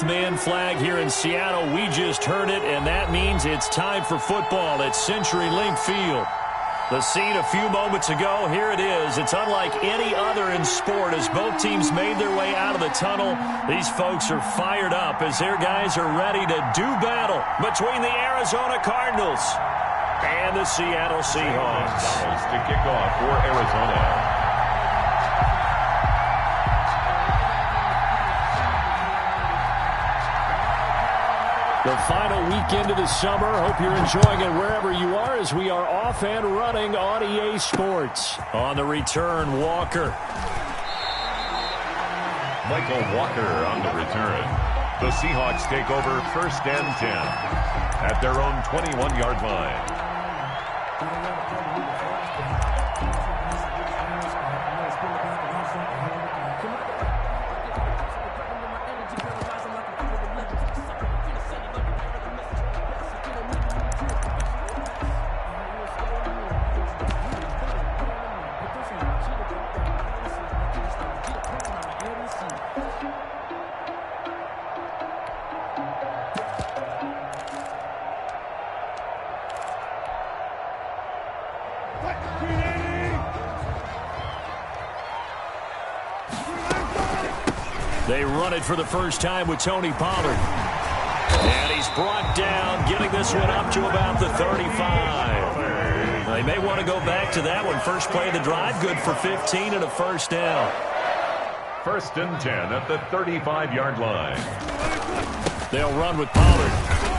man flag here in Seattle. We just heard it, and that means it's time for football at CenturyLink Field. The scene a few moments ago, here it is. It's unlike any other in sport as both teams made their way out of the tunnel. These folks are fired up as their guys are ready to do battle between the Arizona Cardinals and the Seattle Seahawks. To kick off for Arizona. The final weekend of the summer. Hope you're enjoying it wherever you are as we are off and running on EA Sports. On the return, Walker. Michael Walker on the return. The Seahawks take over 1st and 10 at their own 21-yard line. They run it for the first time with Tony Pollard. And he's brought down, getting this one up to about the 35. They may want to go back to that one. First play of the drive, good for 15 and a first down. 1st and 10 at the 35-yard line. They'll run with Pollard.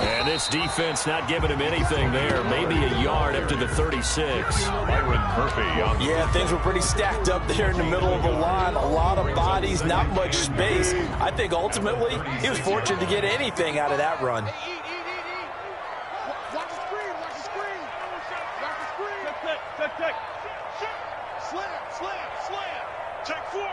And this defense not giving him anything there. Maybe a yard up to the 36. Byron Murphy. Yeah, things were pretty stacked up there in the middle of the line. A lot of bodies, not much space. I think ultimately he was fortunate to get anything out of that run. Watch the screen. Watch the screen. Watch the screen. Check. Slam. Check 4.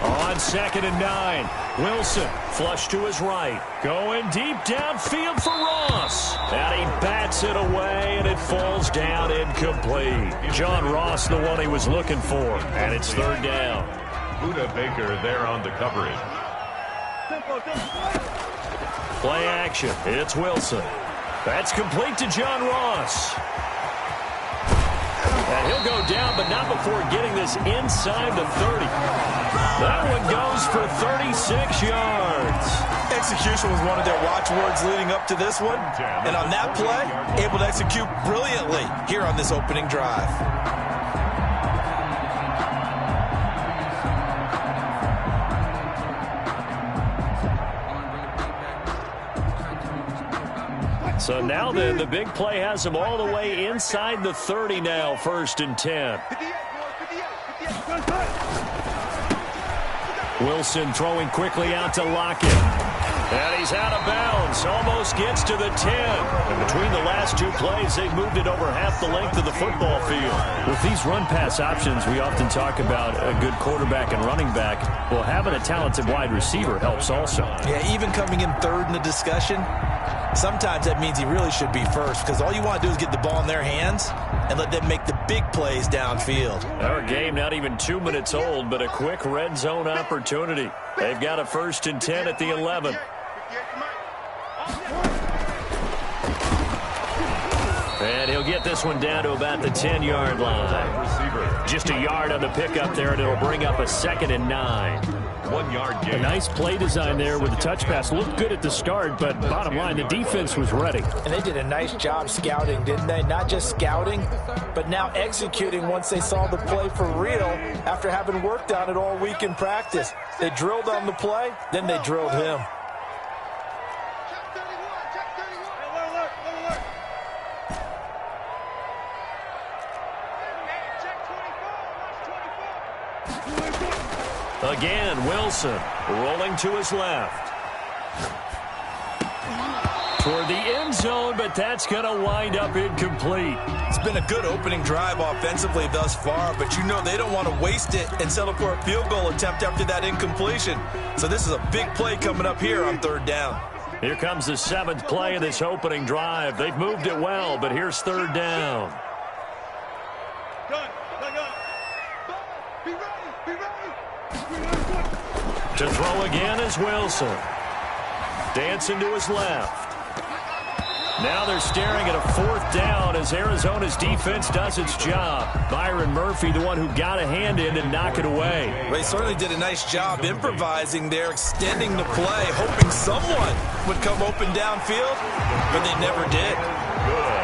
On 2nd and 9, Wilson flush to his right. Going deep downfield for Ross. And he bats it away, and it falls down incomplete. John Ross, the one he was looking for. And it's 3rd down. Buda Baker there on the coverage. Play action. It's Wilson. That's complete to John Ross. And he'll go down, but not before getting this inside the 30. That one goes for 36 yards. Execution was one of their watchwords leading up to this one. And on that play, able to execute brilliantly here on this opening drive. So now then, the big play has him all the way inside the 30 now, 1st and 10. Wilson throwing quickly out to Lockett. And he's out of bounds. Almost gets to the 10. And between the last two plays, they've moved it over half the length of the football field. With these run-pass options, we often talk about a good quarterback and running back. Well, having a talented wide receiver helps also. Yeah, even coming in 3rd in the discussion, sometimes that means he really should be first because all you want to do is get the ball in their hands and let them make the big plays downfield. Our game not even 2 minutes old, but a quick red zone opportunity. They've got a 1st and 10 at the 11. And he'll get this one down to about the 10-yard line. Just a yard on the pickup there, and it'll bring up a 2nd and 9. 1 yard gain. A nice play design there with the touch pass. Looked good at the start, but bottom line, the defense was ready. And they did a nice job scouting, didn't they? Not just scouting, but now executing once they saw the play for real after having worked on it all week in practice. They drilled on the play, then they drilled him. Again, Wilson rolling to his left. Toward the end zone, but that's going to wind up incomplete. It's been a good opening drive offensively thus far, but you know they don't want to waste it and settle for a field goal attempt after that incompletion. So this is a big play coming up here on 3rd down. Here comes the 7th play of this opening drive. They've moved it well, but here's 3rd down. To throw again is Wilson. Dancing to his left. Now they're staring at a 4th down as Arizona's defense does its job. Byron Murphy, the one who got a hand in and knock it away. Well, they certainly did a nice job improvising there, extending the play, hoping someone would come open downfield, but they never did.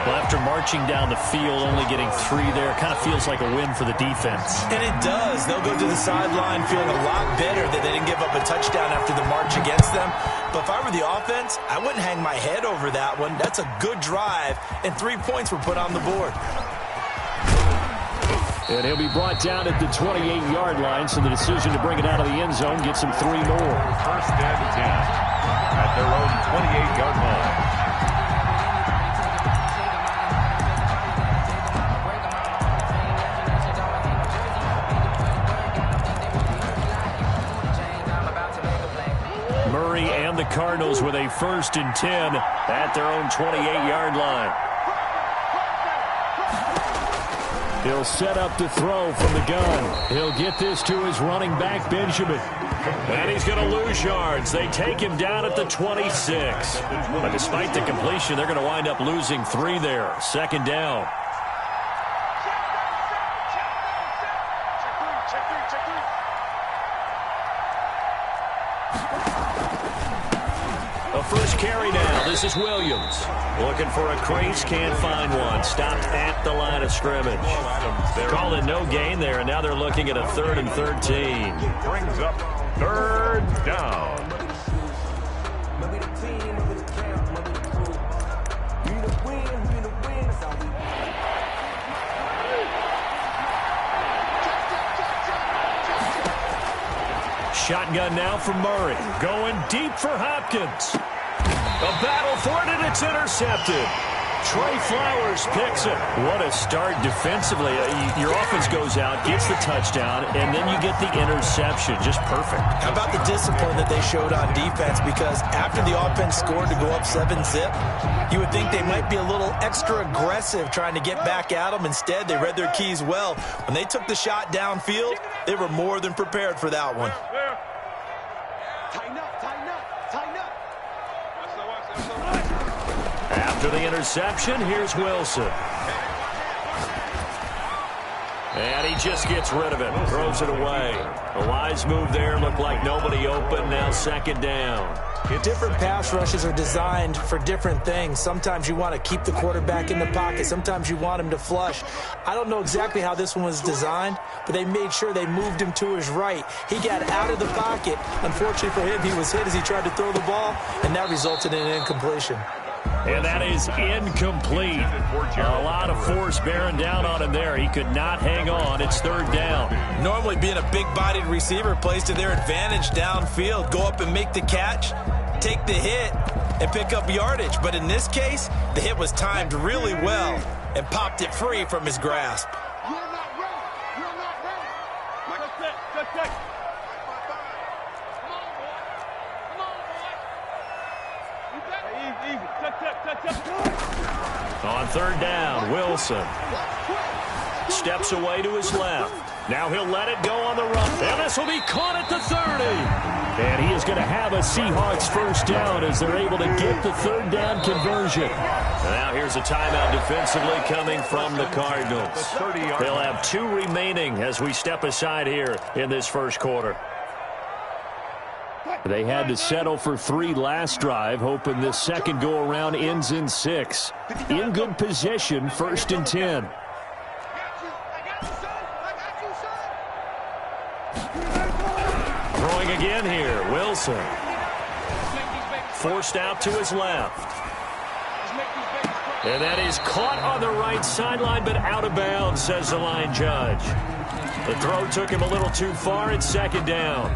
Well, after marching down the field, only getting 3 there, kind of feels like a win for the defense. And it does. They'll go to the sideline feeling a lot better that they didn't give up a touchdown after the march against them. But if I were the offense, I wouldn't hang my head over that one. That's a good drive, and 3 points were put on the board. And he'll be brought down at the 28-yard line, so the decision to bring it out of the end zone gets him 3 more. First and 10 at their own 28-yard line. Murray and the Cardinals with a 1st and 10 at their own 28-yard line. He'll set up to throw from the gun. He'll get this to his running back, Benjamin. And he's going to lose yards. They take him down at the 26. But despite the completion, they're going to wind up losing 3 there. 2nd down. A first carry now. This is Williams. Looking for a crease, can't find one. Stopped at the line of scrimmage. Calling no gain there, and now they're looking at a 3rd and 13. Brings up 3rd down. Shotgun now from Murray. Going deep for Hopkins. A battle for it, and it's intercepted. Trey Flowers picks it. What a start defensively. Your offense goes out, gets the touchdown, and then you get the interception. Just perfect. How about the discipline that they showed on defense? Because after the offense scored to go up 7-zip, you would think they might be a little extra aggressive trying to get back at them. Instead, they read their keys well. When they took the shot downfield, they were more than prepared for that one. Tighten up, tighten up, tighten up. After the interception, here's Wilson. And he just gets rid of it, throws it away. A wise move there, looked like nobody open, now 2nd down. Different pass rushes are designed for different things. Sometimes you want to keep the quarterback in the pocket. Sometimes you want him to flush. I don't know exactly how this one was designed, but they made sure they moved him to his right. He got out of the pocket. Unfortunately for him, he was hit as he tried to throw the ball, and that resulted in an incompletion. And that is incomplete. A lot of force bearing down on him there. He could not hang on. It's 3rd down. Normally being a big-bodied receiver plays to their advantage downfield. Go up and make the catch, take the hit, and pick up yardage. But in this case, the hit was timed really well and popped it free from his grasp. You're not ready. You're not ready. Check, check. Come on, boy. Come on, boy. You got it. Easy. Check. On 3rd down, Wilson steps away to his left. Now he'll let it go on the run. And this will be caught at the 30. And he is going to have a Seahawks 1st down as they're able to get the 3rd down conversion. And now here's a timeout defensively coming from the Cardinals. They'll have 2 remaining as we step aside here in this 1st quarter. They had to settle for 3 last drive, hoping this 2nd go-around ends in 6. In good position, 1st and 10. Throwing again here, Wilson. Forced out to his left. And that is caught on the right sideline, but out of bounds, says the line judge. The throw took him a little too far. It's 2nd down.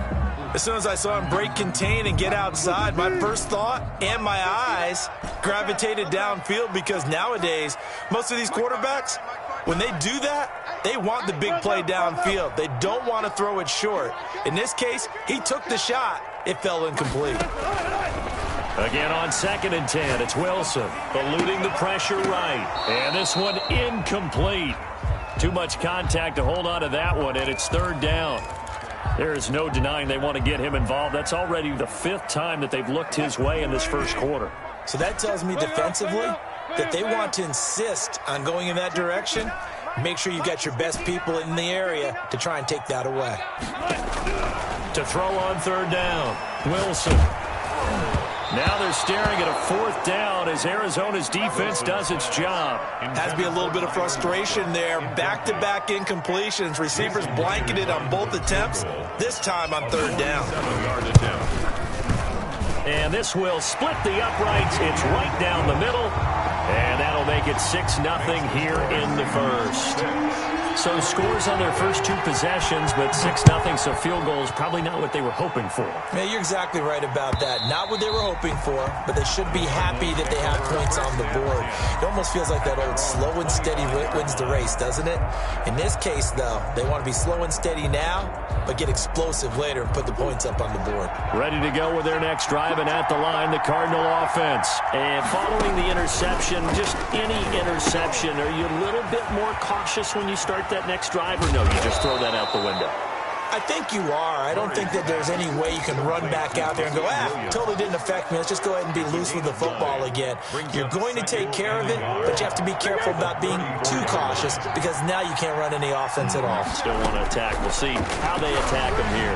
As soon as I saw him break contain and get outside, my first thought and my eyes gravitated downfield, because nowadays, most of these quarterbacks, when they do that, they want the big play downfield. They don't want to throw it short. In this case, he took the shot. It fell incomplete. Again on 2nd and 10, it's Wilson eluding the pressure right. And this one incomplete. Too much contact to hold on to that one, and it's 3rd down. There is no denying they want to get him involved. That's already the 5th time that they've looked his way in this first quarter. So that tells me defensively that they want to insist on going in that direction. Make sure you've got your best people in the area to try and take that away. To throw on 3rd down, Wilson. Now they're staring at a 4th down as Arizona's defense does its job. Has to be a little bit of frustration there. Back-to-back incompletions. Receivers blanketed on both attempts, this time on 3rd down. 7-yard attempt. And this will split the uprights. It's right down the middle. And that'll make it 6-0 here in the first. So scores on their first 2 possessions, but 6-0, so field goals probably not what they were hoping for. Yeah, you're exactly right about that. Not what they were hoping for, but they should be happy that they have points on the board. It almost feels like that old slow and steady wins the race, doesn't it? In this case, though, they want to be slow and steady now, but get explosive later and put the points up on the board. Ready to go with their next drive, and at the line, the Cardinal offense. And following the interception, just any interception, are you a little bit more cautious when you start that next drive, or no, you just throw that out the window? I think you are. I don't think that there's any way you can run back out there and go, totally didn't affect me. Let's just go ahead and be loose with the football again. You're going to take care of it, but you have to be careful about being too cautious because now you can't run any offense at all. Still want to attack. We'll see how they attack him here.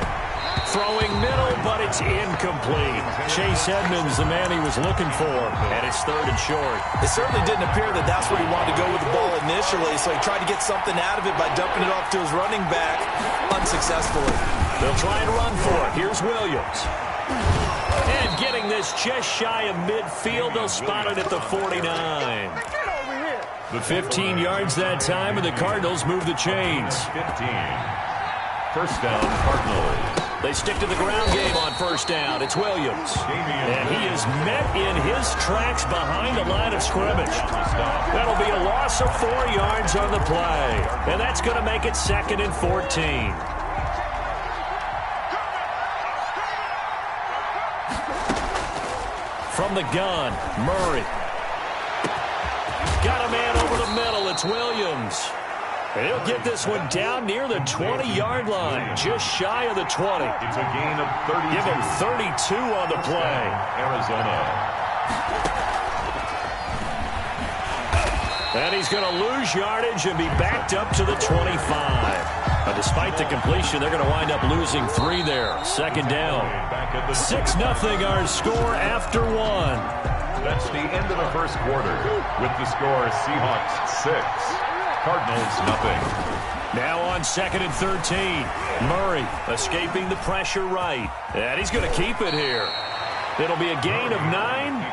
Throwing middle, but it's incomplete. Chase Edmonds, the man he was looking for, and it's 3rd and short. It certainly didn't appear that that's where he wanted to go with the ball initially, so he tried to get something out of it by dumping it off to his running back unsuccessfully. They'll try and run for it. Here's Williams. And getting this just shy of midfield, they'll spot it at the 49. The 15 yards that time, and the Cardinals move the chains. 15. First down, Cardinals. They stick to the ground game on 1st down. It's Williams. And he is met in his tracks behind the line of scrimmage. That'll be a loss of 4 yards on the play. And that's going to make it 2nd and 14. From the gun, Murray. Got a man over the middle. It's Williams. And he'll get this one down near the 20-yard line, just shy of the 20. It's a gain of 32. Give him 32 on the play. Arizona. And he's going to lose yardage and be backed up to the 25. But despite the completion, they're going to wind up losing 3 there. 2nd down. 6-0 our score after 1. That's the end of the first quarter. With the score, Seahawks 6. Cardinals, nothing. Now on 2nd and 13. Murray escaping the pressure right. And he's going to keep it here. It'll be a gain of 9,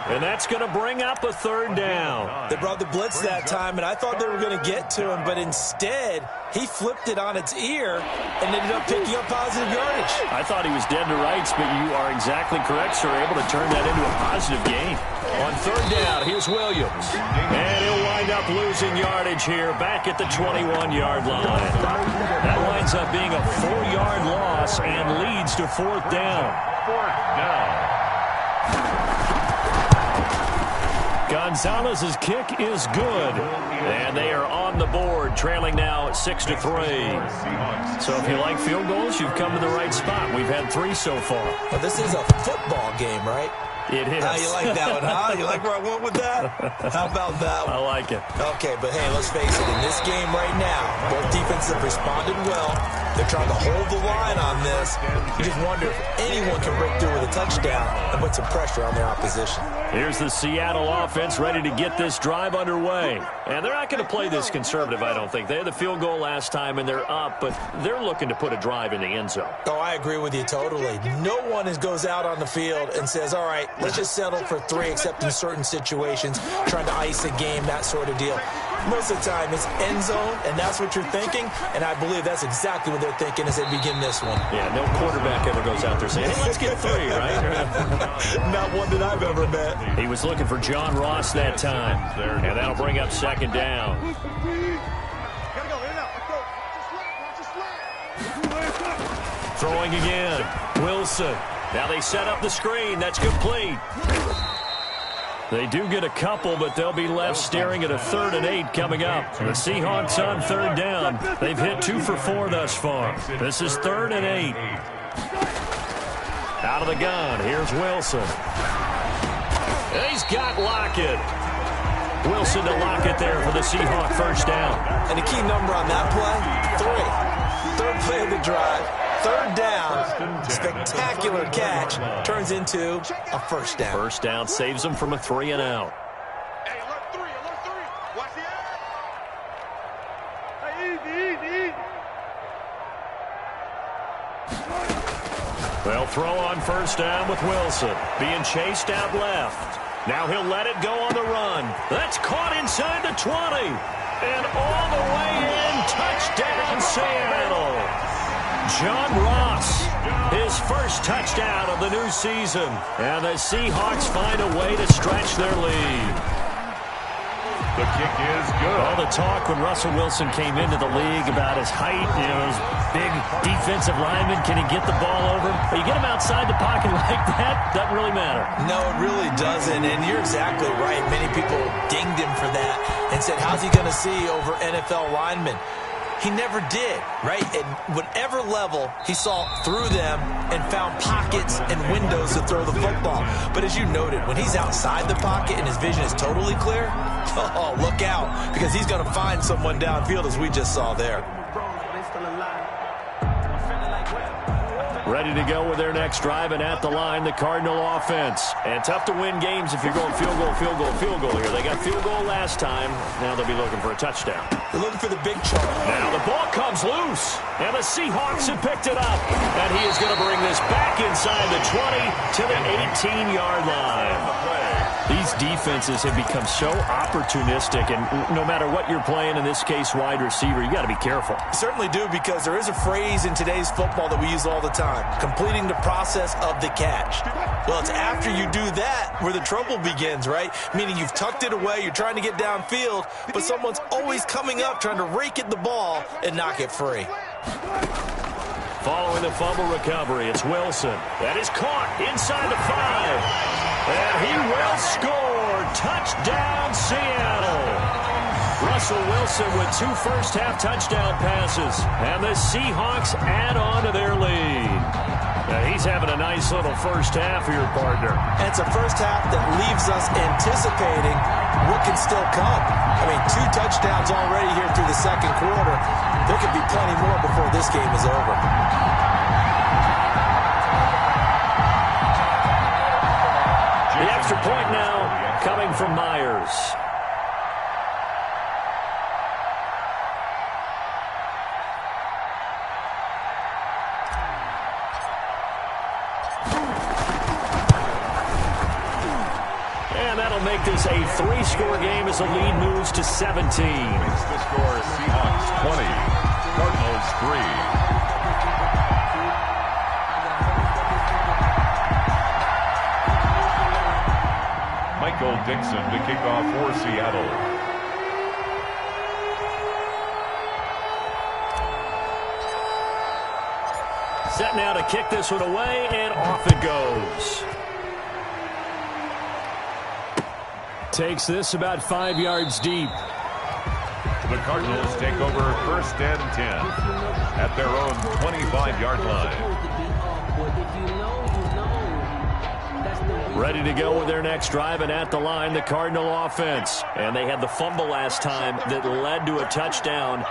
and that's going to bring up a 3rd down. They brought the blitz that time, and I thought they were going to get to him, but instead, he flipped it on its ear and ended up picking up positive yardage. I thought he was dead to rights, but you are exactly correct, sir. Able to turn that into a positive gain. On 3rd down, here's Williams. And he'll wind up losing yardage here back at the 21-yard line. That winds up being a 4-yard loss and leads to 4th down. 4th down. Gonzalez's kick is good, and they are on the board, trailing now 6-3. So if you like field goals, you've come to the right spot. We've had 3 so far. Well, this is a football game, right? It is. How you like that one, huh? You like where I went with that? How about that one? I like it. Okay, but hey, let's face it. In this game right now, both defenses have responded well. They're trying to hold the line on this. You just wonder if anyone can break through with a touchdown and put some pressure on their opposition. Here's the Seattle offense ready to get this drive underway. And they're not going to play this conservative, I don't think. They had the field goal last time, and they're up, but they're looking to put a drive in the end zone. Oh, I agree with you totally. No one goes out on the field and says, all right, let's just settle for 3, except in certain situations, trying to ice a game, that sort of deal. Most of the time, it's end zone, and that's what you're thinking, and I believe that's exactly what they're thinking as they begin this one. Yeah, no quarterback ever goes out there saying, hey, let's get 3, right? Not one that I've ever met. He was looking for John Ross that time, and that'll bring up 2nd down. Throwing again, Wilson. Now they set up the screen. That's complete. They do get a couple, but they'll be left staring at a 3rd and 8 coming up. The Seahawks on 3rd down. They've hit 2 for 4 thus far. This is 3rd and 8. Out of the gun, here's Wilson. He's got Lockett. Wilson to Lockett there for the Seahawk first down. And the key number on that play, 3. Third play of the drive. 3rd down, spectacular catch, turns into a first down. First down saves them from a 3 and out. Hey, alert 3, alert 3. Watch the eye. Hey, easy. They'll throw on first down with Wilson. Being chased out left. Now he'll let it go on the run. That's caught inside the 20. And all the way in, touchdown Seattle. John Ross, his first touchdown of the new season. And the Seahawks find a way to stretch their lead. The kick is good. All the talk when Russell Wilson came into the league about his height, his big defensive lineman, can he get the ball over? But you get him outside the pocket like that, doesn't really matter. No, it really doesn't, and you're exactly right. Many people dinged him for that and said, how's he going to see over NFL linemen? He never did, right? At whatever level, he saw through them and found pockets and windows to throw the football. But as you noted, when he's outside the pocket and his vision is totally clear, oh, look out, because he's going to find someone downfield, as we just saw there. Ready to go with their next drive, and at the line, the Cardinal offense. And tough to win games if you're going field goal here. They got field goal last time. Now they'll be looking for a touchdown. They're looking for the big chunk. Now the ball comes loose, and the Seahawks have picked it up. And he is going to bring this back inside the 20 to the 18-yard line. These defenses have become so opportunistic, and no matter what you're playing, in this case wide receiver, you got to be careful. Certainly do, because there is a phrase in today's football that we use all the time, completing the process of the catch. Well, it's after you do that where the trouble begins, right? Meaning you've tucked it away, you're trying to get downfield, but someone's always coming up trying to rake at the ball and knock it free. Following the fumble recovery, it's Wilson. That is caught inside the 5. And he will score. Touchdown, Seattle. Russell Wilson with 2 first-half touchdown passes. And the Seahawks add on to their lead. Now, he's having a nice little first half here, partner. And it's a first half that leaves us anticipating what can still come. I mean, 2 touchdowns already here through the second quarter. There could be plenty more before this game is over. The extra point now coming from Myers. And that'll make this a 3-score game as the lead moves to 17. The score is Seahawks 20, Cardinals 3. Michael Dixon to kick off for Seattle. Set now to kick this one away, and off it goes. Takes this about 5 yards deep. The Cardinals take over first and 10 at their own 25-yard line. Ready to go with their next drive, and at the line, the Cardinal offense. And they had the fumble last time that led to a touchdown.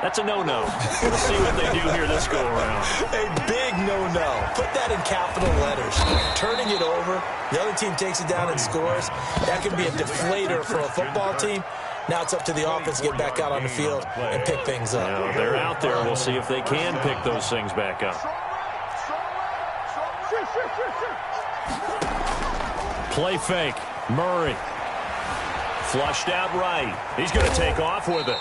That's a no-no. We'll see what they do here this go-around. A big no-no. Put that in capital letters. Turning it over, the other team takes it down and scores. That can be a deflator for a football team. Now it's up to the offense to get back out on the field and pick things up. Now, they're out there. We'll see if they can pick those things back up. Play fake. Murray. Flushed out right. He's going to take off with it.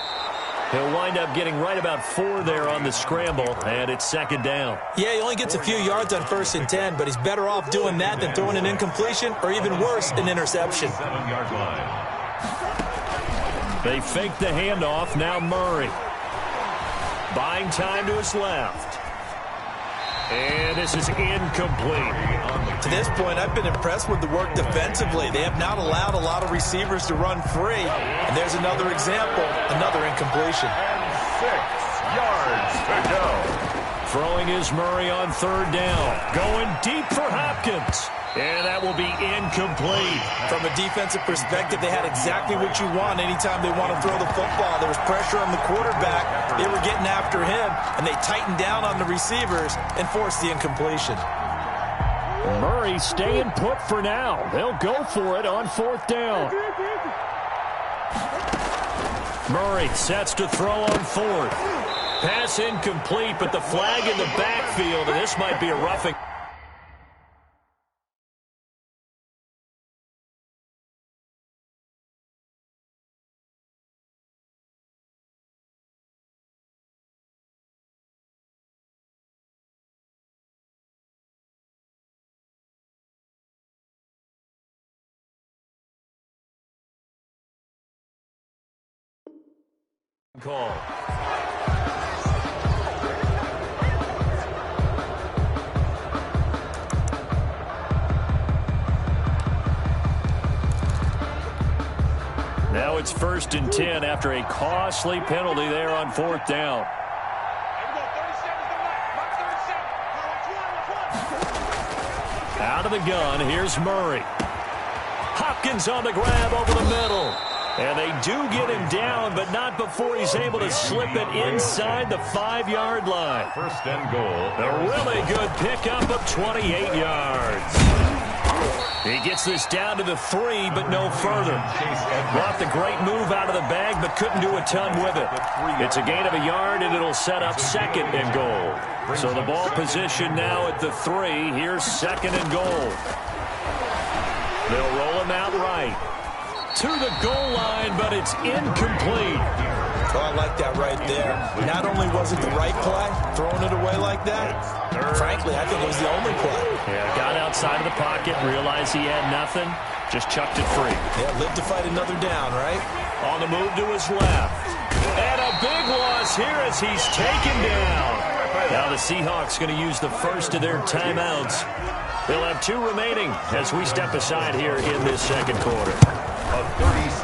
He'll wind up getting right about 4 there on the scramble, and it's second down. Yeah, he only gets a few yards on 1st and 10, but he's better off doing that than throwing an incompletion, or even worse, an interception. 7-yard line. They fake the handoff. Now Murray. Buying time to his left. And this is incomplete. To this point, I've been impressed with the work defensively. They have not allowed a lot of receivers to run free. And there's another example, another incompletion. And 6 yards to go. Throwing is Murray on third down. Going deep for Hopkins. And that will be incomplete. From a defensive perspective, they had exactly what you want anytime they want to throw the football. There was pressure on the quarterback. They were getting after him, and they tightened down on the receivers and forced the incompletion. Murray staying put for now. They'll go for it on fourth down. Murray sets to throw on fourth. Pass incomplete, but the flag in the backfield, and this might be a roughing. Call. Now it's 1st and 10 after a costly penalty there on fourth down. Out of the gun, here's Murray. Hopkins on the grab over the middle. And they do get him down, but not before he's able to slip it inside the 5-yard line. 1st and goal. A really good pickup of 28 yards. He gets this down to the 3, but no further. Brought the great move out of the bag, but couldn't do a ton with it. It's a gain of a yard, and it'll set up 2nd and goal. So the ball position now at the 3. Here's 2nd and goal. They'll roll him out right. To the goal line, but it's incomplete. Oh, I like that right there. Not only was it the right play, throwing it away like that, frankly, I think it was the only play. Yeah, got outside of the pocket, realized he had nothing, just chucked it free. Yeah, lived to fight another down, right? On the move to his left. And a big loss here as he's taken down. Now the Seahawks going to use the first of their timeouts. They'll have 2 remaining as we step aside here in this 2nd quarter.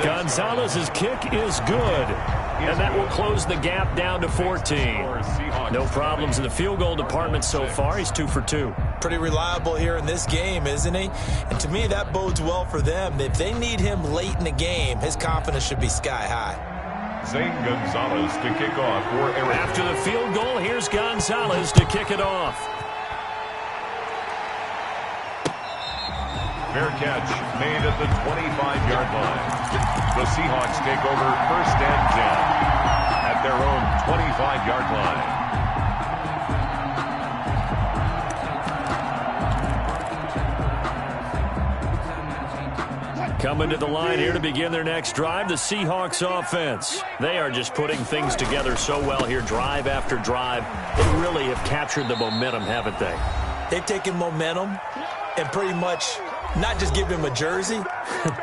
Gonzalez's kick is good, and that will close the gap down to 14. No problems in the field goal department so far. He's 2 for 2. Pretty reliable here in this game, isn't he? And to me, that bodes well for them. If they need him late in the game, his confidence should be sky high. Zane Gonzalez to kick off for Arizona. After the field goal, here's Gonzalez to kick it off. Fair catch made at the 25-yard line. The Seahawks take over 1st and 10 at their own 25-yard line. Coming to the line here to begin their next drive, the Seahawks offense. They are just putting things together so well here, drive after drive. They really have captured the momentum, haven't they? They've taken momentum and pretty much not just give him a jersey,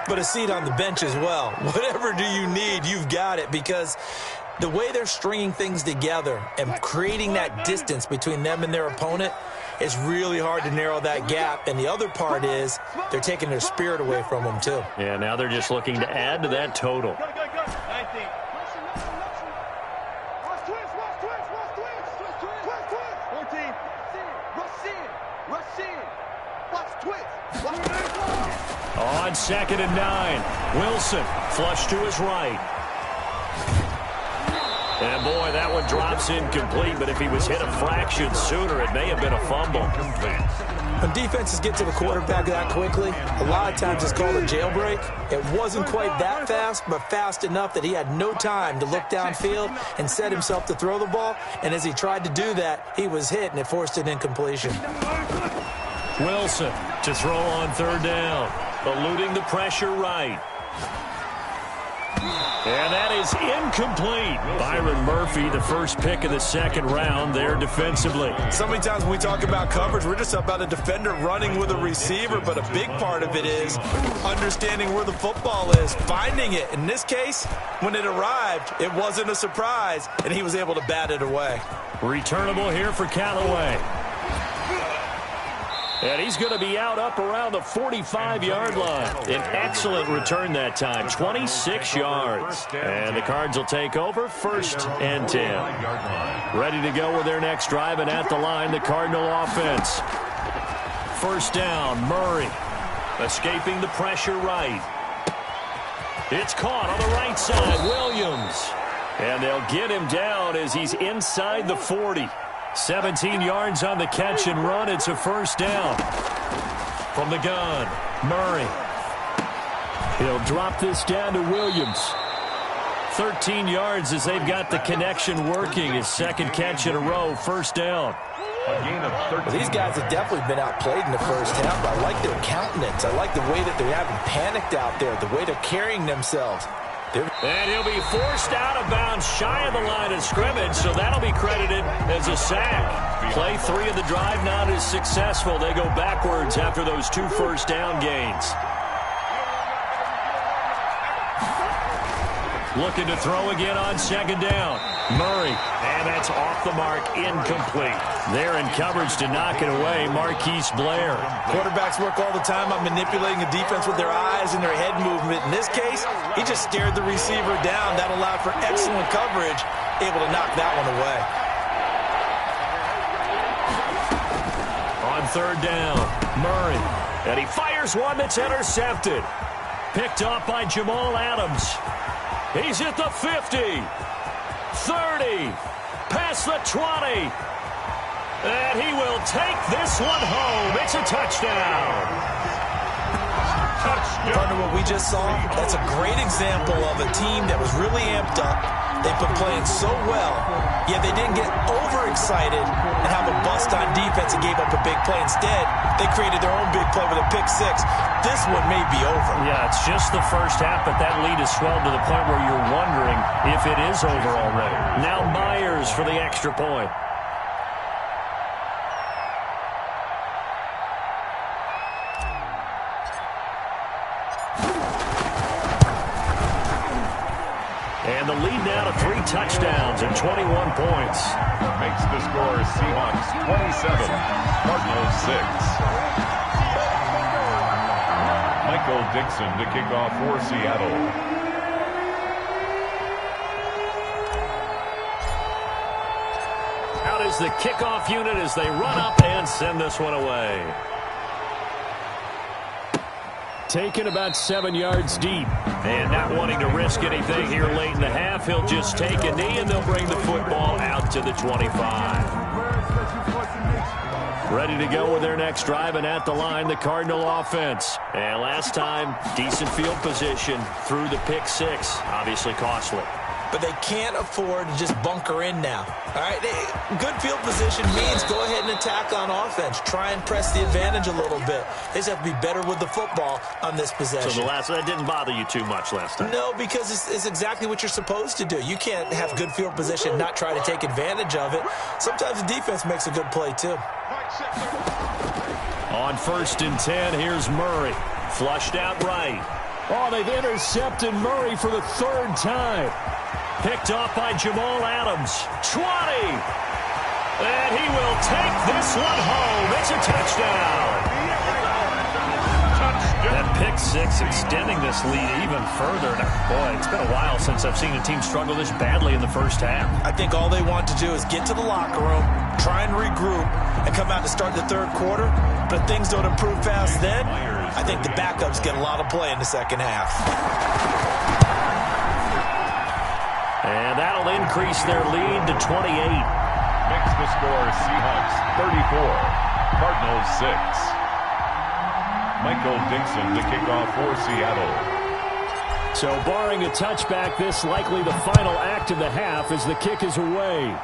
but a seat on the bench as well. Whatever do you need, you've got it, because the way they're stringing things together and creating that distance between them and their opponent, it's really hard to narrow that gap. And the other part is they're taking their spirit away from them, too. Yeah, now they're just looking to add to that total. On 2nd and 9, Wilson flush to his right. And boy, that one drops incomplete, but if he was hit a fraction sooner, it may have been a fumble. When defenses get to the quarterback that quickly, a lot of times it's called a jailbreak. It wasn't quite that fast, but fast enough that he had no time to look downfield and set himself to throw the ball. And as he tried to do that, he was hit, and it forced an incompletion. Wilson to throw on 3rd down, eluding the pressure right. And that is incomplete. Byron Murphy, the first pick of the 2nd round there defensively. So many times when we talk about coverage, we're just about a defender running with a receiver, but a big part of it is understanding where the football is, finding it. In this case, when it arrived, it wasn't a surprise, and he was able to bat it away. Returnable here for Callaway. And he's going to be out up around the 45-yard line. An excellent return that time, 26 yards. And the Cards will take over, 1st and 10. Ready to go with their next drive, and at the line, the Cardinal offense. 1st down, Murray. Escaping the pressure right. It's caught on the right side, Williams. And they'll get him down as he's inside the 40. 17 yards on the catch and run. It's a 1st down. From the gun, Murray. He'll drop this down to Williams. 13 yards as they've got the connection working. His 2nd catch in a row, 1st down. Well, these guys have definitely been outplayed in the first half. I like their countenance. I like the way that they haven't panicked out there, the way they're carrying themselves. And he'll be forced out of bounds shy of the line of scrimmage, so that'll be credited as a sack. Play 3 of the drive not as successful. They go backwards after those 2 first down gains. Looking to throw again on 2nd down. Murray, and that's off the mark, incomplete. They're in coverage to knock it away, Marquise Blair. Quarterbacks work all the time on manipulating the defense with their eyes and their head movement. In this case, he just stared the receiver down. That allowed for excellent coverage, able to knock that one away. On 3rd down, Murray, and he fires one that's intercepted. Picked off by Jamal Adams. He's at the 50, 30, past the 20, and he will take this one home. It's a touchdown. Partner, what we just saw, that's a great example of a team that was really amped up. They've been playing so well, yet they didn't get overexcited and have a bust on defense and gave up a big play. Instead, they created their own big play with a pick 6. This one may be over. Yeah, it's just the first half, but that lead has swelled to the point where you're wondering if it is over already. Now Myers for the extra point. And the lead now to 3 touchdowns and 21 points. Makes the score Seahawks 27, Cardinals 6. Michael Dixon to kick off for Seattle. Out is the kickoff unit as they run up and send this one away. Taken about 7 yards deep. And not wanting to risk anything here late in the half, he'll just take a knee and they'll bring the football out to the 25. Ready to go with their next drive, and at the line, the Cardinal offense. And last time, decent field position through the pick 6. Obviously costly. But they can't afford to just bunker in now. All right, good field position means go ahead and attack on offense. Try and press the advantage a little bit. They just have to be better with the football on this possession. So that didn't bother you too much last time? No, because it's exactly what you're supposed to do. You can't have good field position, not try to take advantage of it. Sometimes the defense makes a good play, too. On 1st and 10, here's Murray. Flushed out right. Oh, they've intercepted Murray for the 3rd time. Picked off by Jamal Adams. 20. And he will take this one home. It's a touchdown. That pick 6 extending this lead even further. Now, boy, it's been a while since I've seen a team struggle this badly in the first half. I think all they want to do is get to the locker room, try and regroup, and come out to start the 3rd quarter. But if things don't improve fast then, I think the backups get a lot of play in the 2nd half. And that'll increase their lead to 28. Makes the score Seahawks 34, Cardinals 6. Michael Dixon to kick off for Seattle. So barring a touchback, this likely the final act of the half as the kick is away.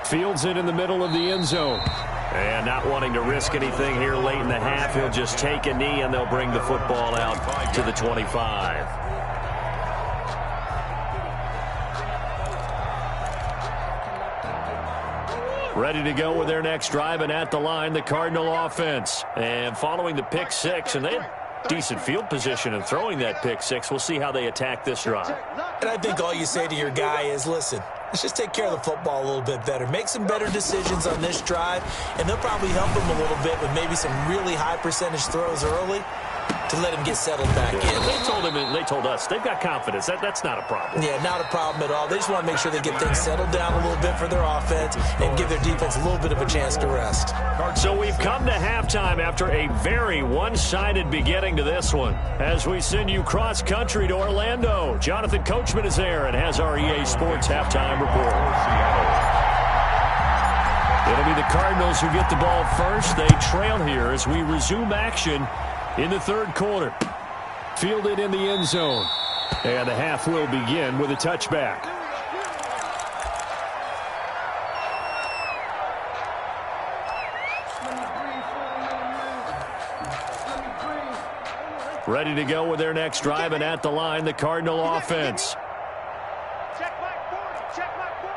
Fields it in the middle of the end zone. And not wanting to risk anything here late in the half, he'll just take a knee and they'll bring the football out to the 25. Ready to go with their next drive, and at the line, the Cardinal offense. And following the pick 6, and they had decent field position in throwing that pick 6. We'll see how they attack this drive. And I think all you say to your guy is, listen, Let's just take care of the football a little bit better. Make some better decisions on this drive, and they'll probably help him a little bit with maybe some really high percentage throws early to let him get settled back in. They told us they've got confidence. That's not a problem. Yeah, not a problem at all. They just want to make sure they get things settled down a little bit for their offense and give their defense a little bit of a chance to rest. So we've come to halftime after a very one-sided beginning to this one. As we send you cross-country to Orlando, Jonathan Coachman is there and has our EA Sports halftime report. It'll be the Cardinals who get the ball first. They trail here as we resume action in the third quarter. Fielded in the end zone. And the half will begin with a touchback. Ready to go with their next drive, and at the line, the Cardinal offense. Check Mike 40. Check Mike 40.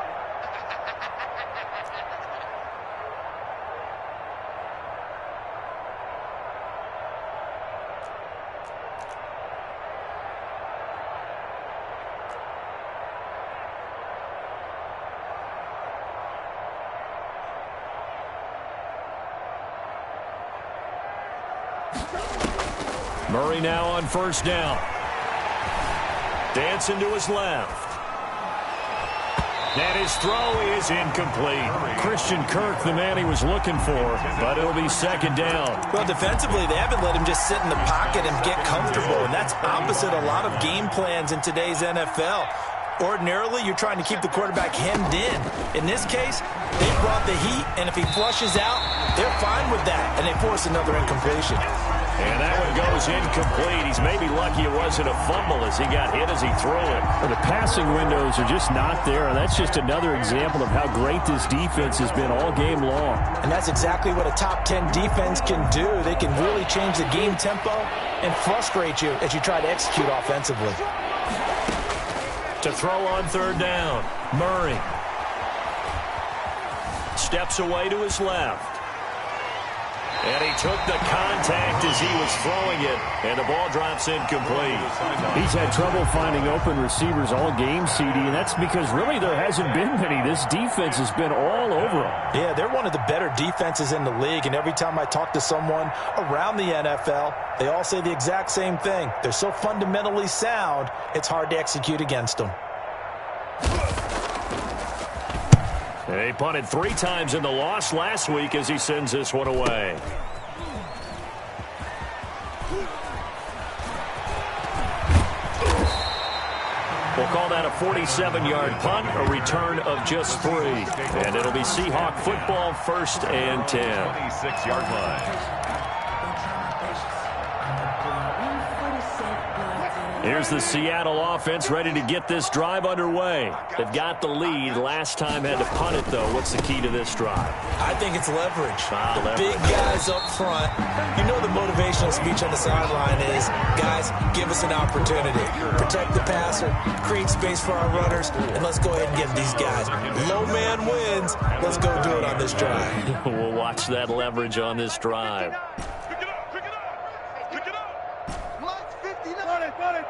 Murray now on first down. Dancing to his left. And his throw is incomplete. Christian Kirk, the man he was looking for, but it'll be second down. Well, defensively, they haven't let him just sit in the pocket and get comfortable, and that's opposite a lot of game plans in today's NFL. Ordinarily, you're trying to keep the quarterback hemmed in. In this case, they brought the heat, and if he flushes out, they're fine with that, and they force another incompletion. And that one goes incomplete. He's maybe lucky it wasn't a fumble as he got hit as he threw it. Well, the passing windows are just not there, and that's just another example of how great this defense has been all game long. And that's exactly what a top 10 defense can do. They can really change the game tempo and frustrate you as you try to execute offensively. To throw on third down, Murray steps away to his left. And he took the contact as he was throwing it, and the ball drops incomplete. He's had trouble finding open receivers all game, CD, and that's because really there hasn't been many. This defense has been all over him. Yeah, they're one of the better defenses in the league, and every time I talk to someone around the NFL, they all say the exact same thing. They're so fundamentally sound, it's hard to execute against them. They punted 3 times in the loss last week as he sends this one away. We'll call that a 47-yard punt, a return of just 3. And it'll be Seahawk football, 1st and 10. 26-yard line. Here's the Seattle offense ready to get this drive underway. They've got the lead. Last time had to punt it, though. What's the key to this drive? I think it's leverage. Leverage. Big guys up front. You know the motivational speech on the sideline is, guys, give us an opportunity. Protect the passer, create space for our runners, and let's go ahead and get these guys. Low man wins. Let's go do it on this drive. We'll watch that leverage on this drive.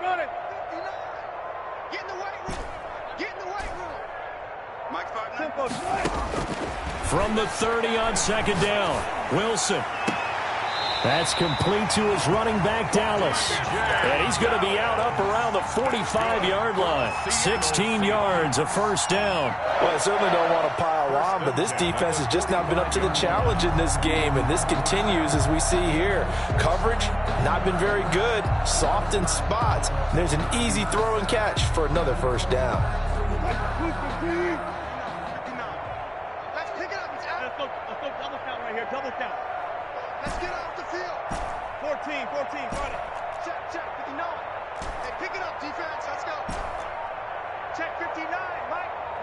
Got it. 59. Get in the weight room. Get in the weight room. Mike's tempo. From the 30 on second down, Wilson. That's complete to his running back, Dallas. And he's going to be out up around the 45-yard line. 16 yards, a first down. Well, I certainly don't want to pile on, but this defense has just not been up to the challenge in this game, and this continues as we see here. Coverage, not been very good. Soft in spots. There's an easy throw and catch for another first down. Let's pick it up. Let's go double count right here. Double count. Let's get off the field. 14, got it. Check, 59. Hey, pick it up, defense. Let's go. Check 59.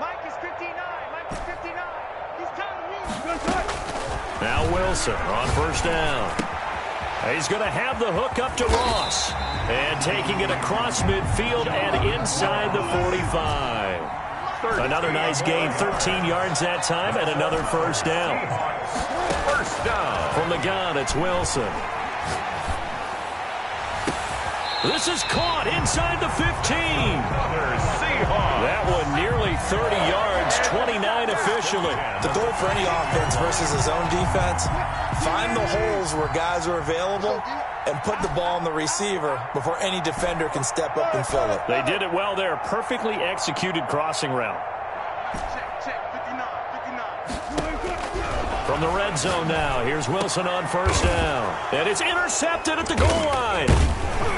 Mike is 59. Mike is 59. He's telling me. Good. Now Wilson on first down. He's going to have the hook up to Ross. And taking it across midfield and inside the 45. Another nice gain, 13 yards that time, and another first down. First down. From the gun, it's Wilson. This is caught inside the 15. That one nearly 30 yards, 29 officially. The goal for any offense versus his own defense, find the holes where guys are available and put the ball on the receiver before any defender can step up and fill it. They did it well there. Perfectly executed crossing route. Check, 59. From the red zone now, here's Wilson on first down. And it's intercepted at the goal line.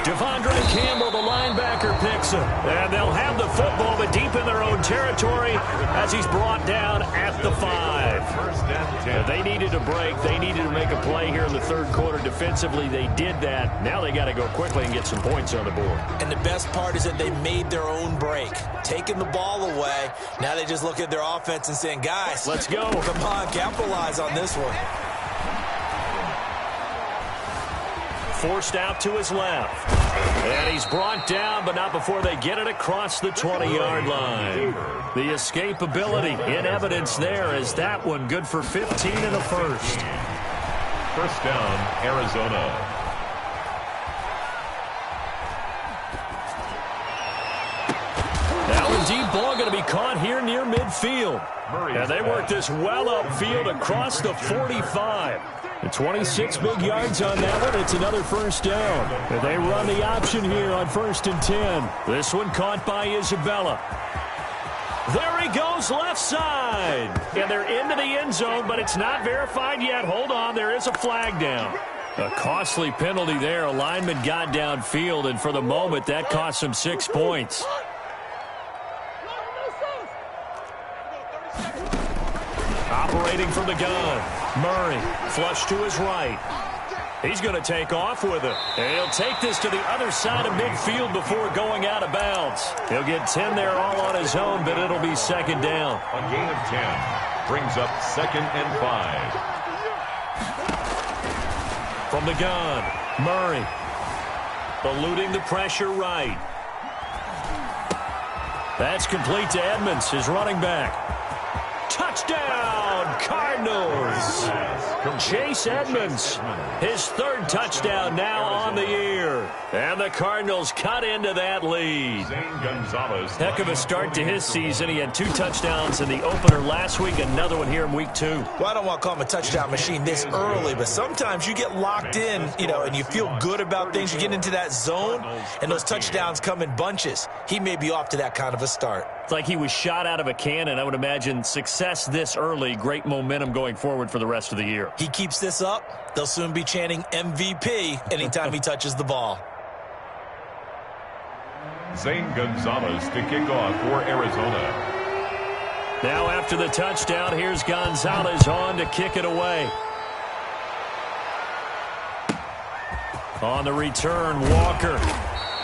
Devondre Campbell, the linebacker, picks him. And they'll have the football, but deep in their own territory as he's brought down at the 5. First and 10. They needed a break. They needed to make a play here in the third quarter. Defensively, they did that. Now they got to go quickly and get some points on the board. And the best part is that they made their own break. Taking the ball away, now they just look at their offense and saying, guys, let's go. Come on, capitalize on this one. Forced out to his left. And he's brought down, but not before they get it across the 20-yard line. The escapability in evidence there as that one good for 15 in the first. First down, Arizona. Now a deep ball going to be caught here near midfield. And they work this well upfield across the 45. The 26 big yards on that one. It's another first down. And they run the option here on 1st and 10. This one caught by Isabella. There he goes left side. And they're into the end zone, but it's not verified yet. Hold on, there is a flag down. A costly penalty there. A lineman got downfield, and for the moment, that cost him 6 points. Operating from the gun. Murray, flush to his right. He's going to take off with it. And he'll take this to the other side of midfield before going out of bounds. He'll get 10 there all on his own, but it'll be second down. A gain of 10 brings up 2nd and 5. From the gun, Murray. Eluding the pressure right. That's complete to Edmonds, his running back. Touchdown, Cardinals. Chase Edmonds, his 3rd touchdown now on the year. And the Cardinals cut into that lead. Heck of a start to his season. He had 2 touchdowns in the opener last week, another one here in week 2. Well, I don't want to call him a touchdown machine this early, but sometimes you get locked in, and you feel good about things. You get into that zone, and those touchdowns come in bunches. He may be off to that kind of a start. It's like he was shot out of a cannon. I would imagine success this early, great momentum going forward for the rest of the year. He keeps this up, they'll soon be chanting MVP anytime he touches the ball. Zane Gonzalez to kick off for Arizona. Now after the touchdown, here's Gonzalez on to kick it away. On the return, Walker.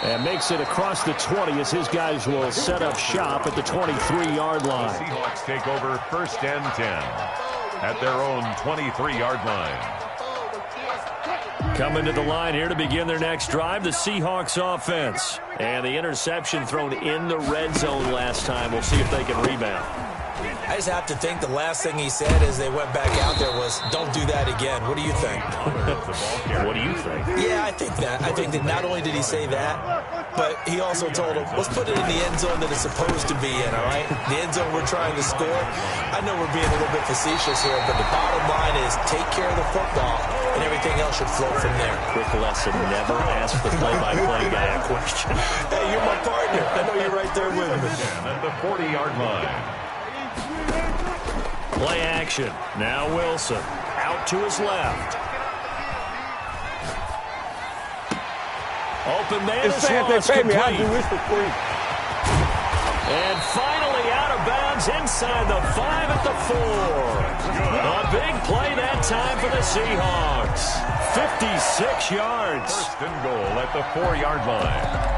And makes it across the 20 as his guys will set up shop at the 23-yard line. The Seahawks take over 1st and 10 at their own 23-yard line. Coming to the line here to begin their next drive, the Seahawks offense. And the interception thrown in the red zone last time. We'll see if they can rebound. I just have to think the last thing he said as they went back out there was, don't do that again. What do you think? What do you think? Yeah, I think that. I think that not only did he say that, but he also told him, let's put it in the end zone that it's supposed to be in, all right? The end zone we're trying to score. I know we're being a little bit facetious here, but the bottom line is take care of the football, and everything else should flow from there. Quick lesson, never ask the play-by-play guy a question. Hey, you're my partner. I know you're right there with me. At the 40-yard line. Play action. Now Wilson out to his left. Open man is lost complete. And finally out of bounds inside the 5 at the 4. A big play that time for the Seahawks. 56 yards. 1st and goal at the 4-yard line.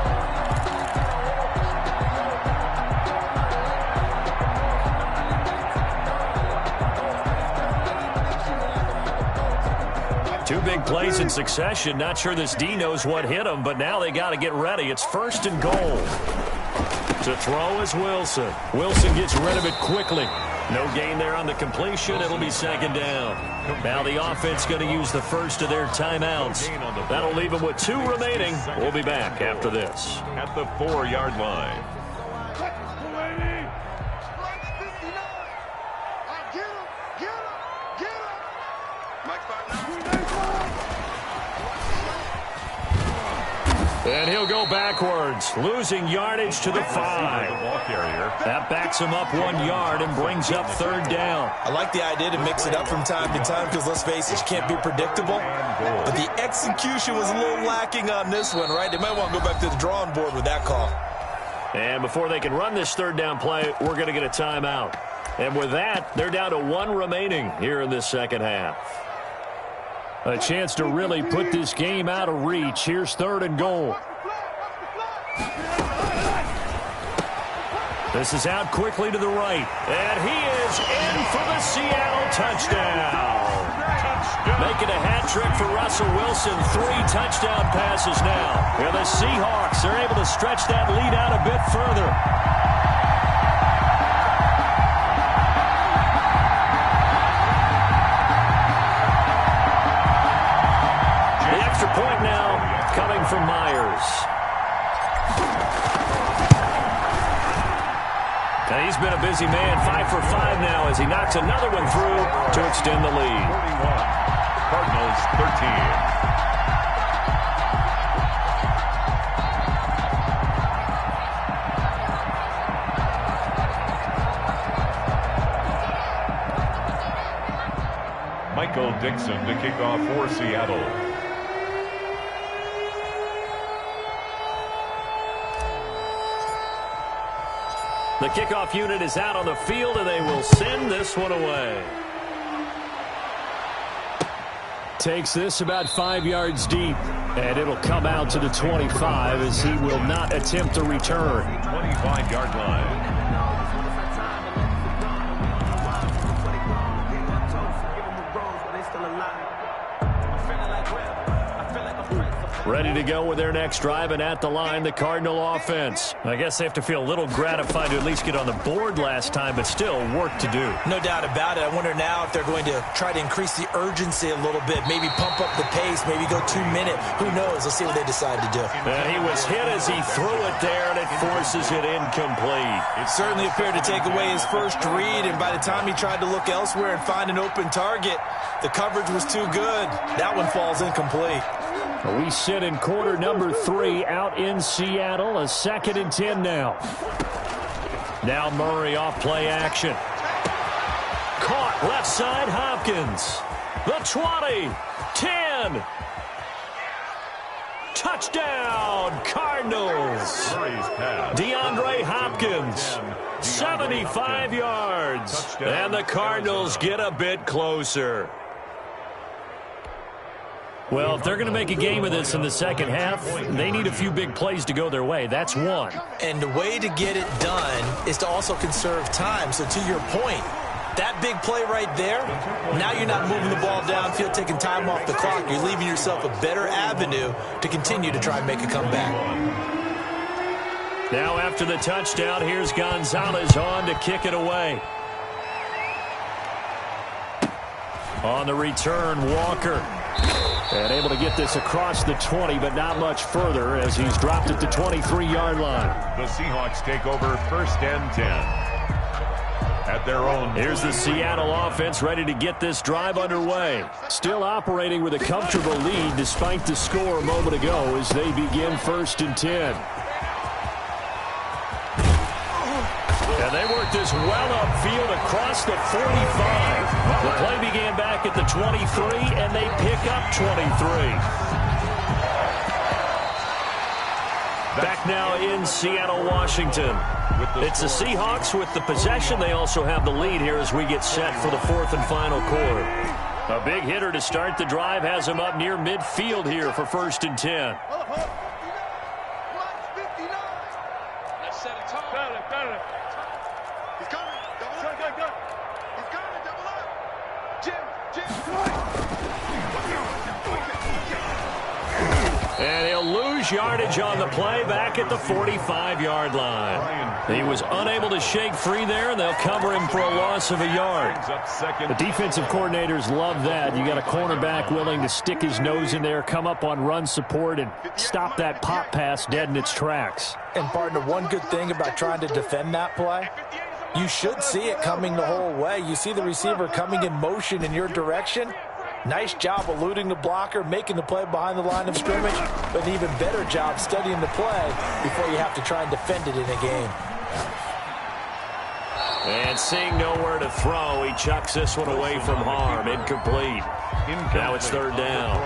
Two big plays in succession. Not sure this D knows what hit him, but now they got to get ready. It's 1st and goal. To throw is Wilson. Wilson gets rid of it quickly. No gain there on the completion. It'll be second down. Now the offense going to use the first of their timeouts. That'll leave them with 2 remaining. We'll be back after this. At the 4-yard line. And he'll go backwards, losing yardage to the 5. That backs him up 1 yard and brings up third down. I like the idea to mix it up from time to time because, let's face it, you can't be predictable. But the execution was a little lacking on this one, right? They might want to go back to the drawing board with that call. And before they can run this third down play, we're going to get a timeout. And with that, they're down to 1 remaining here in this second half. A chance to really put this game out of reach. Here's 3rd and goal. This is out quickly to the right. And he is in for the Seattle touchdown. Making a hat trick for Russell Wilson. 3 touchdown passes now. And the Seahawks are able to stretch that lead out a bit further. Point now coming from Myers. And he's been a busy man, 5 for 5 now as he knocks another one through to extend the lead. 41. Cardinals 13. Michael Dixon to kick off for Seattle. The kickoff unit is out on the field, and they will send this one away. Takes this about 5 yards deep, and it'll come out to the 25 as he will not attempt to return. 25-yard line. Ready to go with their next drive, and at the line, the Cardinal offense. I guess they have to feel a little gratified to at least get on the board last time, but still work to do. No doubt about it. I wonder now if they're going to try to increase the urgency a little bit, maybe pump up the pace, maybe go 2-minute. Who knows? Let's see what they decide to do. And he was hit as he threw it there, and it forces it incomplete. It certainly appeared to take away his first read, and by the time he tried to look elsewhere and find an open target, the coverage was too good. That one falls incomplete. We sit in quarter number 3 out in Seattle. A 2nd and 10 now. Now Murray off play action. Caught left side Hopkins. The 20. 10. Touchdown Cardinals. DeAndre Hopkins. 75 yards. And the Cardinals get a bit closer. Well, if they're going to make a game of this in the second half, they need a few big plays to go their way. That's one. And the way to get it done is to also conserve time. So to your point, that big play right there, now you're not moving the ball downfield, taking time off the clock. You're leaving yourself a better avenue to continue to try and make a comeback. Now after the touchdown, here's Gonzalez on to kick it away. On the return, Walker. And able to get this across the 20, but not much further as he's dropped at the 23-yard line. The Seahawks take over 1st and 10. At their own. Here's the Seattle offense ready to get this drive underway. Still operating with a comfortable lead despite the score a moment ago as they begin 1st and 10. And they work this well upfield across the 45. The play began back at the 23, and they pick up 23. Back now in Seattle, Washington. It's the Seahawks with the possession. They also have the lead here as we get set for the 4th and final quarter. A big hitter to start the drive has him up near midfield here for 1st and 10. And he'll lose lose yardage on the play back at the 45-yard line. He was unable to shake free there, and they'll cover him for a loss of a yard. The defensive coordinators love that. You got a cornerback willing to stick his nose in there, come up on run support, and stop that pop pass dead in its tracks. And, partner, one good thing about trying to defend that play, you should see it coming the whole way. You see the receiver coming in motion in your direction. Nice job eluding the blocker, making the play behind the line of scrimmage, but an even better job studying the play before you have to try and defend it in a game. And seeing nowhere to throw, he chucks this one away from harm. Incomplete. Now it's third down.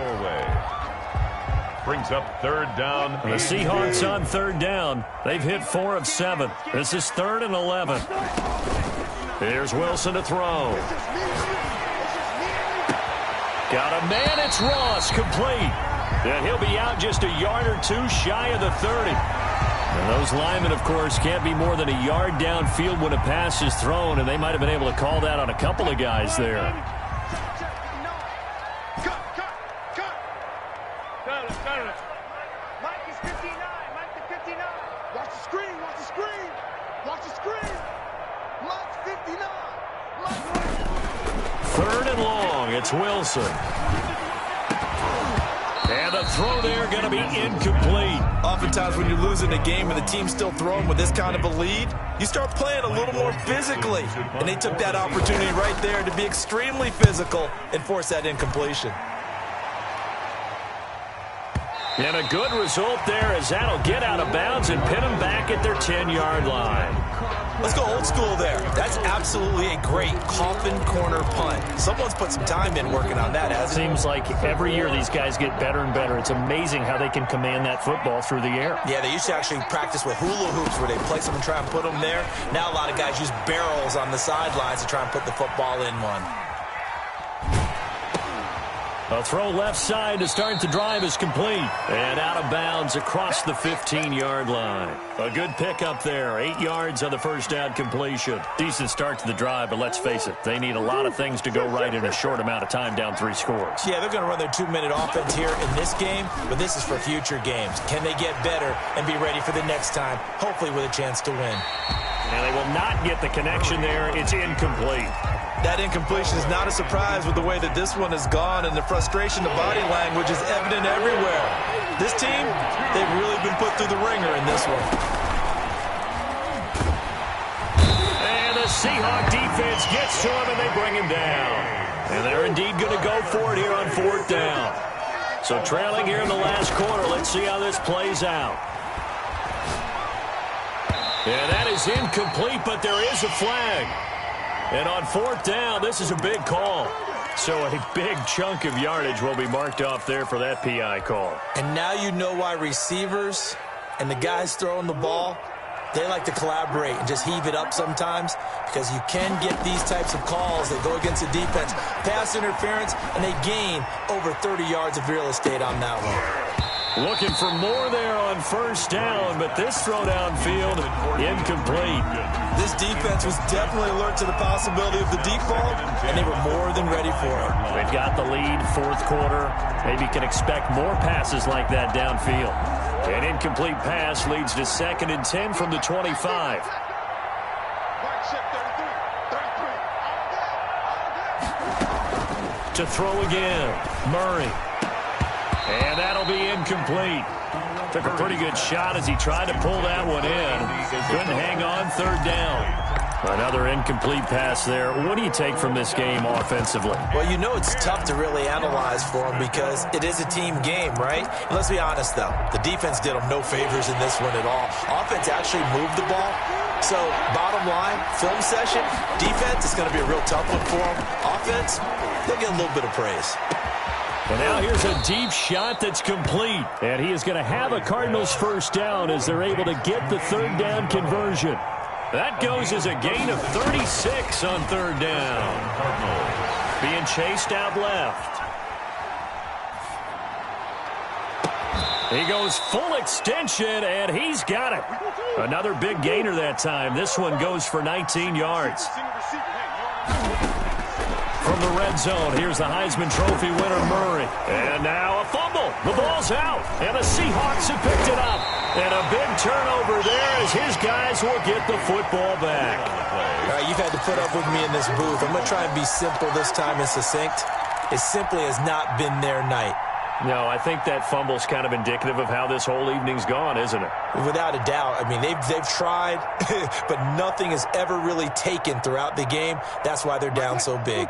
Brings up third down. The Seahawks on third down. They've hit 4 of 7. This is 3rd and 11. Here's Wilson to throw. Got a man, it's Ross, complete. And he'll be out just a yard or two shy of the 30. And those linemen, of course, can't be more than a yard downfield when a pass is thrown, and they might have been able to call that on a couple of guys there. Mike is 59. Mike is 59. Watch the screen. Watch the screen. Watch the screen. Mike's 59. Third and long, it's Wilson. And the throw there going to be incomplete. Oftentimes when you're losing a game and the team's still throwing with this kind of a lead, you start playing a little more physically. And they took that opportunity right there to be extremely physical and force that incompletion. And a good result there as that'll get out of bounds and pin them back at their 10-yard line. Let's go old school there. That's absolutely a great coffin corner punt. Someone's put some time in working on that, hasn't it? Seems like every year these guys get better and better. It's amazing how they can command that football through the air. Yeah, they used to actually practice with hula hoops where they place them and try and put them there. Now a lot of guys use barrels on the sidelines to try and put the football in one. A throw left side to start the drive is complete. And out of bounds across the 15-yard line. A good pickup there. 8 yards on the first down completion. Decent start to the drive, but let's face it, they need a lot of things to go right in a short amount of time down 3 scores. Yeah, they're going to run their 2-minute offense here in this game, but this is for future games. Can they get better and be ready for the next time, hopefully with a chance to win? And they will not get the connection there. It's incomplete. That incompletion is not a surprise with the way that this one has gone, and the frustration, the body language is evident everywhere. This team, they've really been put through the ringer in this one. And the Seahawk defense gets to him, and they bring him down. And they're indeed going to go for it here on 4th down. So trailing here in the last quarter, let's see how this plays out. And that is incomplete, but there is a flag. And on 4th down, this is a big call. So a big chunk of yardage will be marked off there for that PI call. And now you know why receivers and the guys throwing the ball, they like to collaborate and just heave it up sometimes, because you can get these types of calls that go against the defense. Pass interference, and they gain over 30 yards of real estate on that one. Looking for more there on 1st down, but this throw downfield, incomplete. This defense was definitely alert to the possibility of the deep ball, and they were more than ready for it. They've got the lead, 4th quarter. Maybe can expect more passes like that downfield. An incomplete pass leads to 2nd and 10 from the 25. To throw again, Murray. And that'll be incomplete. Took a pretty good shot as he tried to pull that one in. Couldn't hang on, 3rd down. Another incomplete pass there. What do you take from this game offensively? Well, you know it's tough to really analyze for them because it is a team game, right? Let's be honest, though. The defense did them no favors in this one at all. Offense actually moved the ball. So, bottom line, film session, defense is going to be a real tough one for them. Offense, they'll get a little bit of praise. And now here's a deep shot that's complete. And he is going to have a Cardinals 1st down as they're able to get the 3rd down conversion. That goes as a gain of 36 on 3rd down. Being chased out left. He goes full extension, and he's got it. Another big gainer that time. This one goes for 19 yards. from the red zone. Here's the Heisman Trophy winner, Murray. And now a fumble. The ball's out, and the Seahawks have picked it up. And a big turnover there as his guys will get the football back. All right, you've had to put up with me in this booth. I'm going to try and be simple this time and succinct. It simply has not been their night. No, I think that fumble's kind of indicative of how this whole evening's gone, isn't it? Without a doubt. I mean, they've tried, but nothing has ever really taken throughout the game. That's why they're down so big.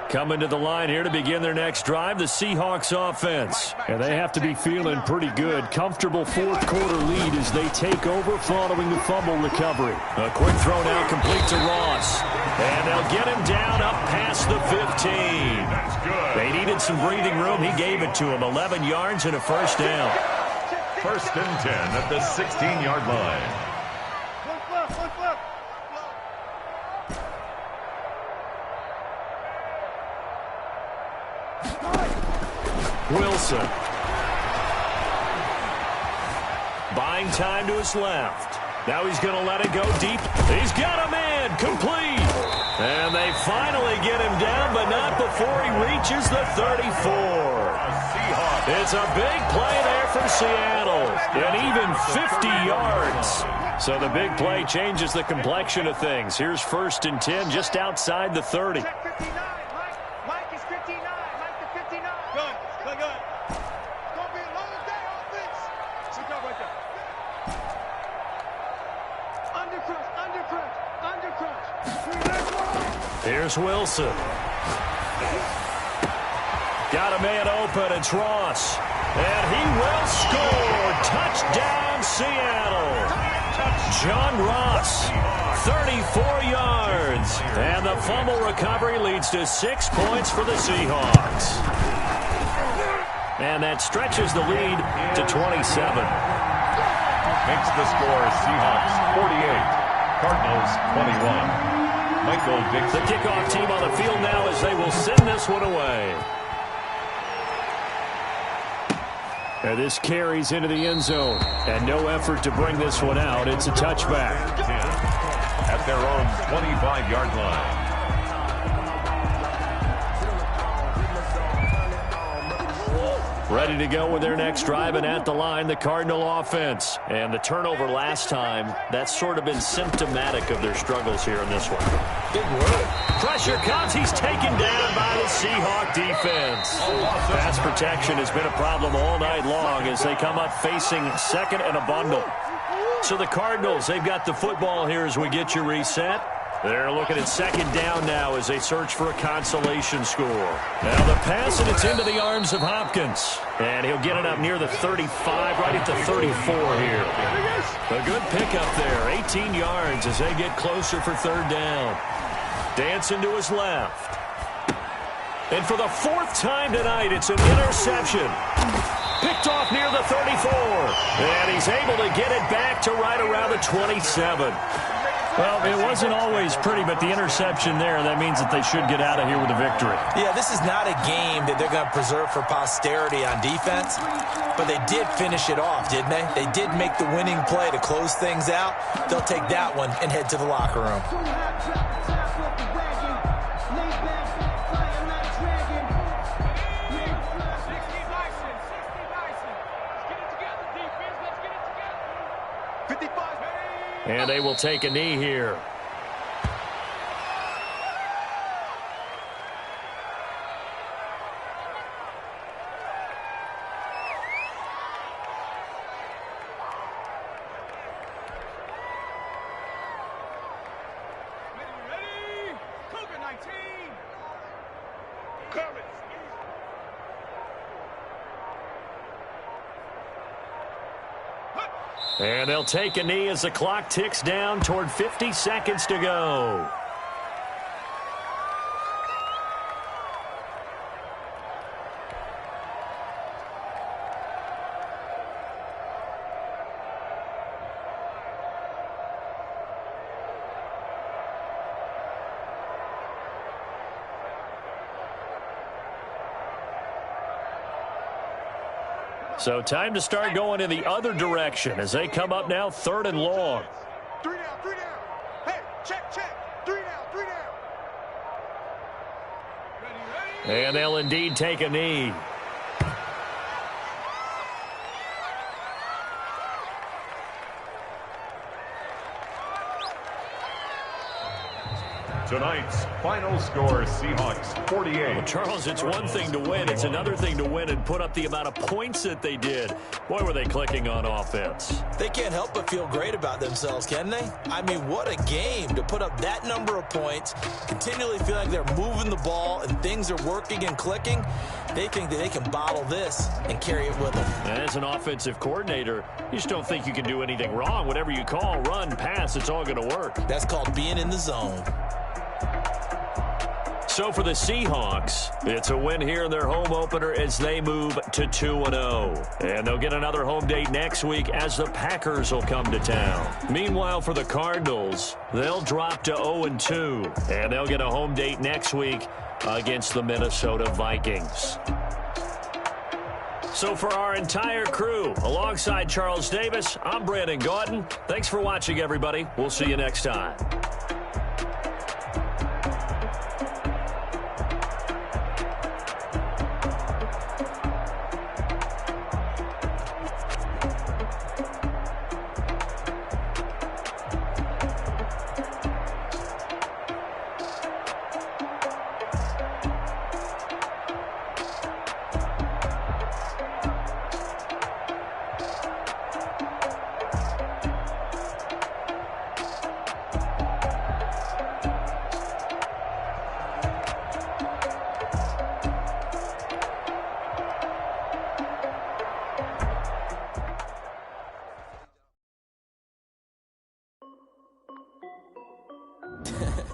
Coming to the line here to begin their next drive, the Seahawks offense. And they have to be feeling pretty good. Comfortable fourth-quarter lead as they take over following the fumble recovery. A quick throw now complete to Ross. And they'll get him down up past the 15. That's good. They needed some breathing room. He gave it to him. 11 yards and a first down. First and 10 at the 16-yard line. Wilson. Buying time to his left. Now he's going to let it go deep. He's got a man. Complete. And they finally get him down, but not before he reaches the 34. It's a big play there for Seattle. And even 50 yards. So the big play changes the complexion of things. Here's first and 10 just outside the 30. Check 59. Mike is 59. Mike the 59. Good. It's going to be a long day offense. Sit down right there. Undercrush. Here's Wilson. Got a man open. It's Ross. And he will score. Touchdown, Seattle. John Ross, 34 yards. And the fumble recovery leads to 6 points for the Seahawks. And that stretches the lead to 27. Makes the score Seahawks 48, Cardinals 21. Michael Dixon. The kickoff team on the field now as they will send this one away. And this carries into the end zone. And no effort to bring this one out. It's a touchback. At their own 25-yard line. Ready to go with their next drive, and at the line, the Cardinal offense. And the turnover last time, that's sort of been symptomatic of their struggles here in this one. Big word. Pressure comes. He's taken down by the Seahawk defense. Pass protection has been a problem all night long as they come up facing second and a bundle. So the Cardinals, they've got the football here as we get you reset. They're looking at second down now as they search for a consolation score. Now the pass, and it's into the arms of Hopkins. And he'll get it up near the 35, right at the 34 here. A good pickup there, 18 yards as they get closer for third down. Dancing to his left. And for the fourth time tonight, it's an interception. Picked off near the 34. And he's able to get it back to right around the 27. Well, it wasn't always pretty, but the interception there, that means that they should get out of here with a victory. Yeah, this is not a game that they're going to preserve for posterity on defense, but they did finish it off, didn't they? They did make the winning play to close things out. They'll take that one and head to the locker room. And they will take a knee here. And they'll take a knee as the clock ticks down toward 50 seconds to go. So time to start going in the other direction as they come up now third and long. 3 down, 3 down. Hey, check. 3 down, 3 down. And they'll indeed take a knee. Tonight's final score, Seahawks 48. Well, Charles, it's one thing to win. It's another thing to win and put up the amount of points that they did. Boy, were they clicking on offense. They can't help but feel great about themselves, can they? I mean, what a game to put up that number of points, continually feel like they're moving the ball and things are working and clicking. They think that they can bottle this and carry it with them. And as an offensive coordinator, you just don't think you can do anything wrong. Whatever you call, run, pass, it's all going to work. That's called being in the zone. So for the Seahawks, it's a win here in their home opener as they move to 2-0. And they'll get another home date next week as the Packers will come to town. Meanwhile, for the Cardinals, they'll drop to 0-2. And they'll get a home date next week against the Minnesota Vikings. So for our entire crew, alongside Charles Davis, I'm Brandon Gaudin. Thanks for watching, everybody. We'll see you next time.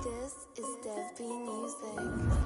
This is Dev B Music.